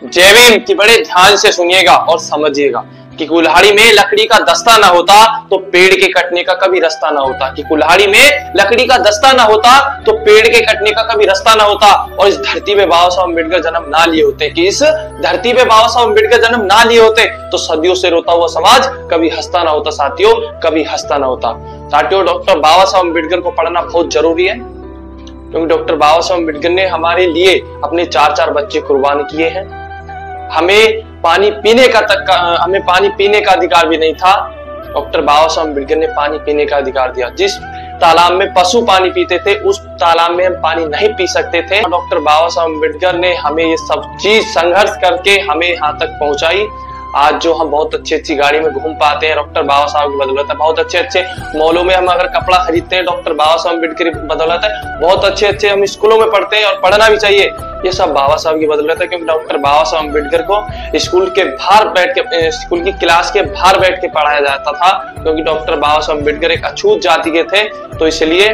जय भीम की बड़े ध्यान से सुनिएगा और समझिएगा कि कुल्हाड़ी में लकड़ी का दस्ता ना होता तो पेड़ के कटने का कभी रास्ता ना होता, कि कुल्हाड़ी में लकड़ी का दस्ता ना होता तो पेड़ के कटने का कभी रास्ता ना होता। और इस धरती पे बाबा साहब अम्बेडकर जन्म ना लिए होते, कि इस धरती पे बाबा साहब अम्बेडकर जन्म ना लिए होते तो सदियों से रोता हुआ समाज कभी हंसता ना होता। साथियों, कभी हंसता ना होता। साथियों, डॉक्टर बाबा साहब अम्बेडकर को पढ़ना बहुत जरूरी है, क्योंकि डॉक्टर बाबा साहब अम्बेडकर ने हमारे लिए अपने 4-4 बच्चे कुर्बान किए हैं। हमें पानी पीने का अधिकार भी नहीं था, डॉक्टर बाबा साहब अम्बेडकर ने पानी पीने का अधिकार दिया। जिस तालाब में पशु पानी पीते थे उस तालाब में हम पानी नहीं पी सकते थे। डॉक्टर बाबा साहब अम्बेडकर ने हमें ये सब चीज संघर्ष करके हमें यहाँ तक पहुंचाई। आज जो हम बहुत अच्छी गाड़ी में घूम पाते हैं डॉक्टर बाबा साहब की बदौलत है। बहुत अच्छे मॉलों में हम अगर कपड़ा खरीदते हैं डॉक्टर बाबा साहब अम्बेडकर की बदौलत है। बहुत अच्छे हम स्कूलों में पढ़ते हैं और पढ़ना भी चाहिए, ये सब बाबा साहब की बदौलत है। क्योंकि डॉक्टर बाबा साहब अम्बेडकर को स्कूल के बाहर बैठ के, स्कूल की क्लास के बाहर बैठ के पढ़ाया जाता था, क्योंकि डॉक्टर बाबा साहब अम्बेडकर एक अछूत जाति के थे। तो इसलिए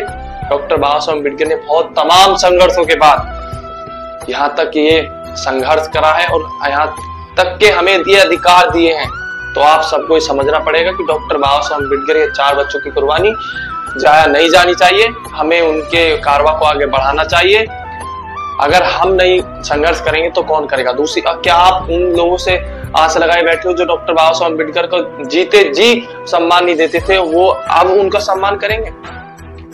डॉक्टर बाबा साहब अम्बेडकर ने बहुत तमाम संघर्षों के बाद यहाँ तक ये संघर्ष करा है और यहाँ तक के हमें ये अधिकार दिए हैं। तो आप सबको ये समझना पड़ेगा कि डॉक्टर बाबा साहब अम्बेडकर के 4 बच्चों की कुर्बानी जाया नहीं जानी चाहिए। हमें उनके कारवा को आगे बढ़ाना चाहिए। अगर हम नहीं संघर्ष करेंगे तो कौन करेगा? दूसरी, क्या आप उन लोगों से आस लगाए बैठे हो जो डॉक्टर बाबा साहब अम्बेडकर को जीते जी सम्मान नहीं देते थे, वो अब उनका सम्मान करेंगे?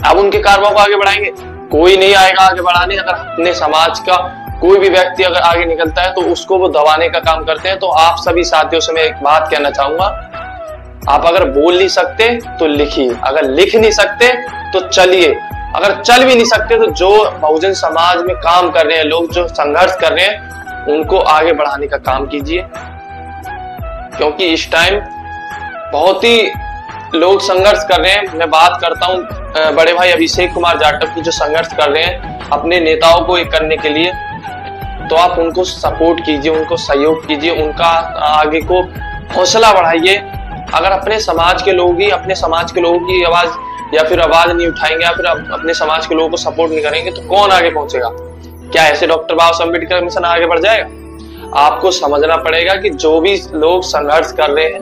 अब उनके कारवा को आगे बढ़ाएंगे? कोई नहीं आएगा आगे बढ़ाने। अगर अपने समाज का कोई भी व्यक्ति अगर आगे निकलता है तो उसको वो दबाने का काम करते हैं। तो आप सभी साथियों से मैं एक बात कहना चाहूंगा, आप अगर बोल नहीं सकते तो लिखिए, अगर लिख नहीं सकते तो चलिए, अगर चल भी नहीं सकते तो जो बहुजन समाज में काम कर रहे हैं लोग, जो संघर्ष कर रहे हैं, उनको आगे बढ़ाने का काम कीजिए। क्योंकि इस टाइम बहुत ही लोग संघर्ष कर रहे हैं। मैं बात करता हूं बड़े भाई अभिषेक कुमार जाटव की, जो संघर्ष कर रहे हैं अपने नेताओं को एक करने के लिए। तो आप उनको सपोर्ट कीजिए, उनको सहयोग कीजिए, उनका आगे को हौसला बढ़ाइए। अगर अपने समाज के लोग ही अपने समाज के लोगों की आवाज या फिर आवाज नहीं उठाएंगे या फिर अपने समाज के लोगों को सपोर्ट नहीं करेंगे तो कौन आगे पहुंचेगा? क्या ऐसे डॉक्टर बाबा साहब अम्बेडकर मिशन आगे बढ़ जाएगा? आपको समझना पड़ेगा कि जो भी लोग संघर्ष कर रहे हैं,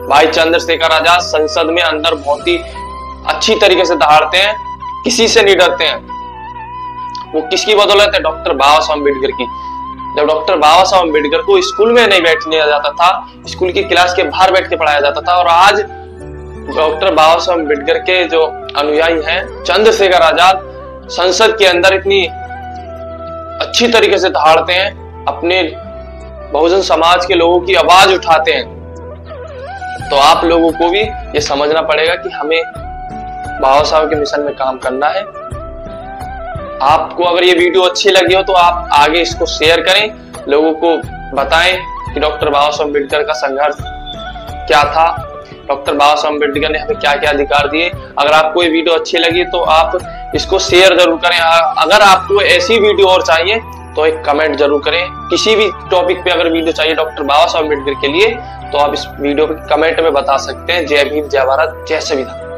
भाई चंद्रशेखर आजाद संसद में अंदर बहुत ही अच्छी तरीके से दहाड़ते हैं, किसी से नहीं डरते हैं। वो किसकी बदौलत है? डॉक्टर बाबा साहब अम्बेडकर की। जब डॉक्टर बाबा साहब अम्बेडकर को स्कूल में नहीं बैठने जाता था, स्कूल की क्लास के बाहर बैठ के पढ़ाया जाता था, और आज डॉक्टर बाबा साहब अम्बेडकर के जो अनुयायी हैं चंद्रशेखर आजाद संसद के अंदर इतनी अच्छी तरीके से दहाड़ते हैं, अपने बहुजन समाज के लोगों की आवाज उठाते हैं। तो आप लोगों को भी ये समझना पड़ेगा कि हमें बाबा साहब के मिशन में काम करना है। आपको अगर ये वीडियो अच्छी लगी हो तो आप आगे इसको शेयर करें, लोगों को बताएं कि डॉक्टर बाबा साहब अम्बेडकर का संघर्ष क्या था, डॉक्टर बाबा साहब अम्बेडकर ने हमें क्या क्या अधिकार दिए। अगर आपको ये वीडियो अच्छी लगी तो आप इसको शेयर जरूर करें। अगर आपको ऐसी वीडियो और चाहिए तो एक कमेंट जरूर करें। किसी भी टॉपिक पे अगर वीडियो चाहिए डॉक्टर बाबा साहब अम्बेडकर के लिए तो आप इस वीडियो पे कमेंट में बता सकते हैं। जय भीम, जय भारत, जय संविधान।